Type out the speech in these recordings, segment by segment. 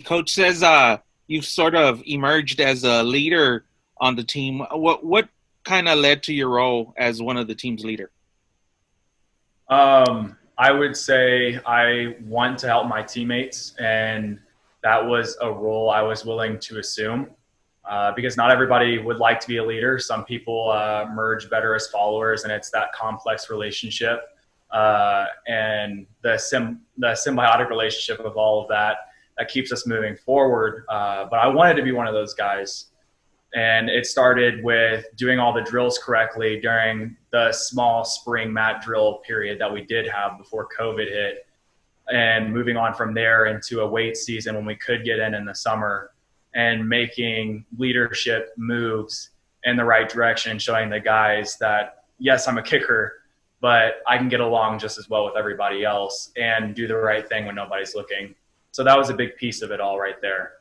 Coach says you've sort of emerged as a leader on the team. What kind of led to your role as one of the team's leader? I would say I want to help my teammates, and that was a role I was willing to assume because not everybody would like to be a leader. Some people merge better as followers, and it's that complex relationship and the symbiotic relationship of all of that that keeps us moving forward. But I wanted to be one of those guys. And it started with doing all the drills correctly during the small spring mat drill period that we did have before COVID hit, and moving on from there into a weight season when we could get in the summer, and making leadership moves in the right direction, showing the guys that, yes, I'm a kicker, but I can get along just as well with everybody else and do the right thing when nobody's looking. So that was a big piece of it all right there.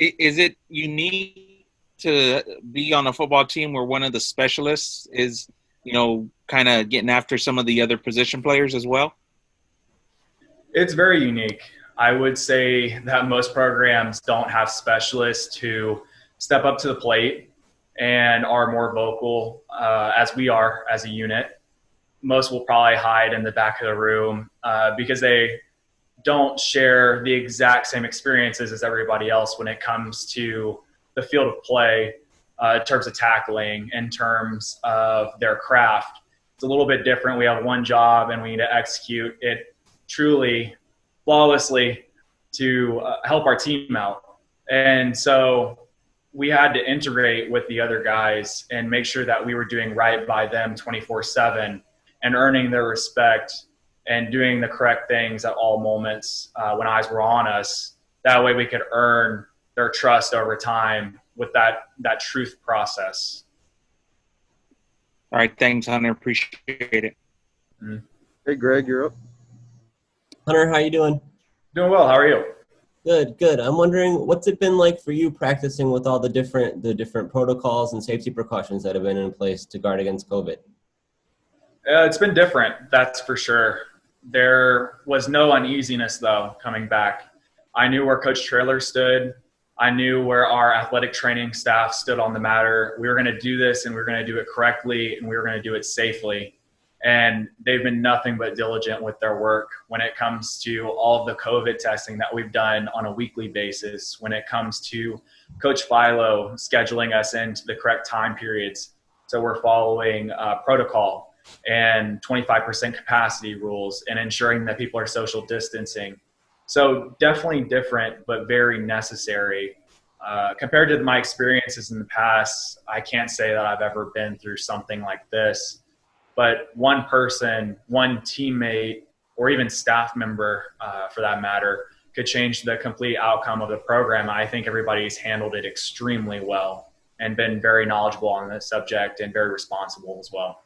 Is it unique to be on a football team where one of the specialists is, kind of getting after some of the other position players as well? It's very unique. I would say that most programs don't have specialists who step up to the plate and are more vocal as we are as a unit. Most will probably hide in the back of the room because they don't share the exact same experiences as everybody else when it comes to the field of play, in terms of tackling, in terms of their craft. It's a little bit different. We have one job and we need to execute it truly flawlessly to help our team out. And so we had to integrate with the other guys and make sure that we were doing right by them 24/7 and earning their respect and doing the correct things at all moments when eyes were on us. That way we could earn their trust over time with that truth process. All right. Thanks, Hunter. Appreciate it. Mm-hmm. Hey, Greg, you're up. Hunter, how you doing? Doing well. How are you? Good. I'm wondering, what's it been like for you practicing with all the different protocols and safety precautions that have been in place to guard against COVID? It's been different, that's for sure. There was no uneasiness, though, coming back. I knew where Coach Traylor stood. I knew where our athletic training staff stood on the matter. We were going to do this, and we were going to do it correctly, and we were going to do it safely. And they've been nothing but diligent with their work when it comes to all of the COVID testing that we've done on a weekly basis, when it comes to Coach Philo scheduling us into the correct time periods. So we're following protocol and 25% capacity rules and ensuring that people are social distancing. So definitely different, but very necessary. Compared to my experiences in the past, I can't say that I've ever been through something like this. But one person, one teammate, or even staff member, for that matter, could change the complete outcome of the program. I think everybody's handled it extremely well and been very knowledgeable on this subject and very responsible as well.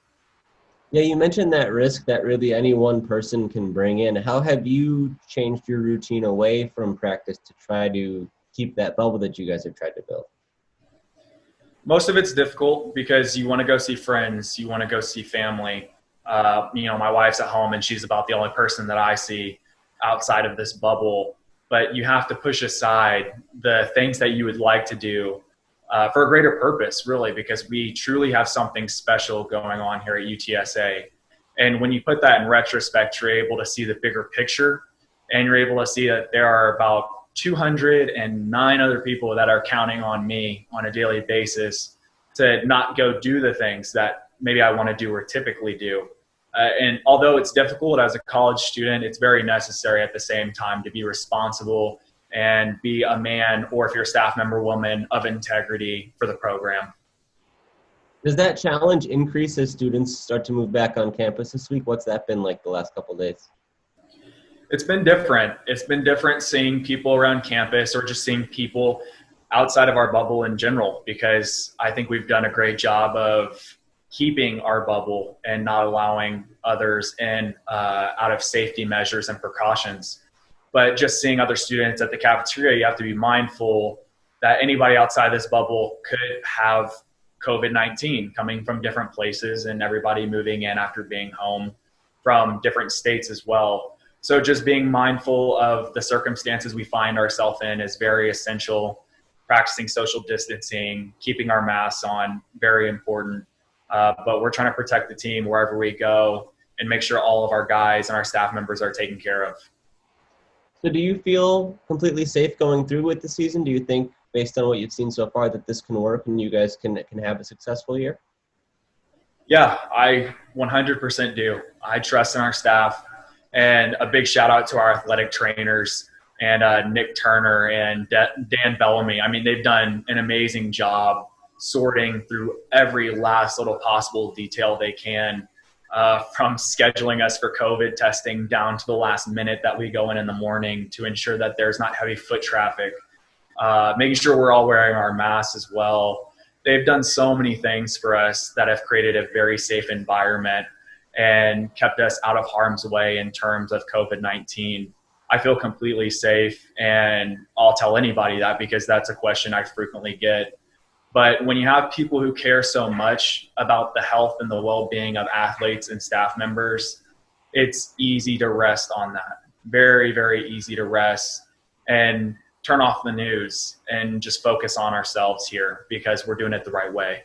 Yeah, you mentioned that risk that really any one person can bring in. How have you changed your routine away from practice to try to keep that bubble that you guys have tried to build? Most of it's difficult because you want to go see friends, you want to go see family. My wife's at home and she's about the only person that I see outside of this bubble. But you have to push aside the things that you would like to do for a greater purpose, really, because we truly have something special going on here at UTSA. And when you put that in retrospect, you're able to see the bigger picture, and you're able to see that there are about 209 other people that are counting on me on a daily basis to not go do the things that maybe I want to do or typically do. And although it's difficult as a college student, it's very necessary at the same time to be responsible and be a man, or if you're a staff member, woman of integrity for the program. Does that challenge increase as students start to move back on campus this week? What's that been like the last couple of days? It's been different. It's been different seeing people around campus or just seeing people outside of our bubble in general, because I think we've done a great job of keeping our bubble and not allowing others in out of safety measures and precautions. But just seeing other students at the cafeteria, you have to be mindful that anybody outside this bubble could have COVID-19 coming from different places, and everybody moving in after being home from different states as well. So just being mindful of the circumstances we find ourselves in is very essential. Practicing social distancing, keeping our masks on, very important. But we're trying to protect the team wherever we go and make sure all of our guys and our staff members are taken care of. So do you feel completely safe going through with the season? Do you think, based on what you've seen so far, that this can work and you guys can have a successful year? Yeah, I 100% do. I trust in our staff. And a big shout out to our athletic trainers and Nick Turner and Dan Bellamy. I mean, they've done an amazing job sorting through every last little possible detail they can, from scheduling us for COVID testing down to the last minute that we go in the morning to ensure that there's not heavy foot traffic, making sure we're all wearing our masks as well. They've done so many things for us that have created a very safe environment and kept us out of harm's way in terms of COVID-19. I feel completely safe, and I'll tell anybody that because that's a question I frequently get. But when you have people who care so much about the health and the well-being of athletes and staff members, it's easy to rest on that. Very, very easy to rest and turn off the news and just focus on ourselves here because we're doing it the right way.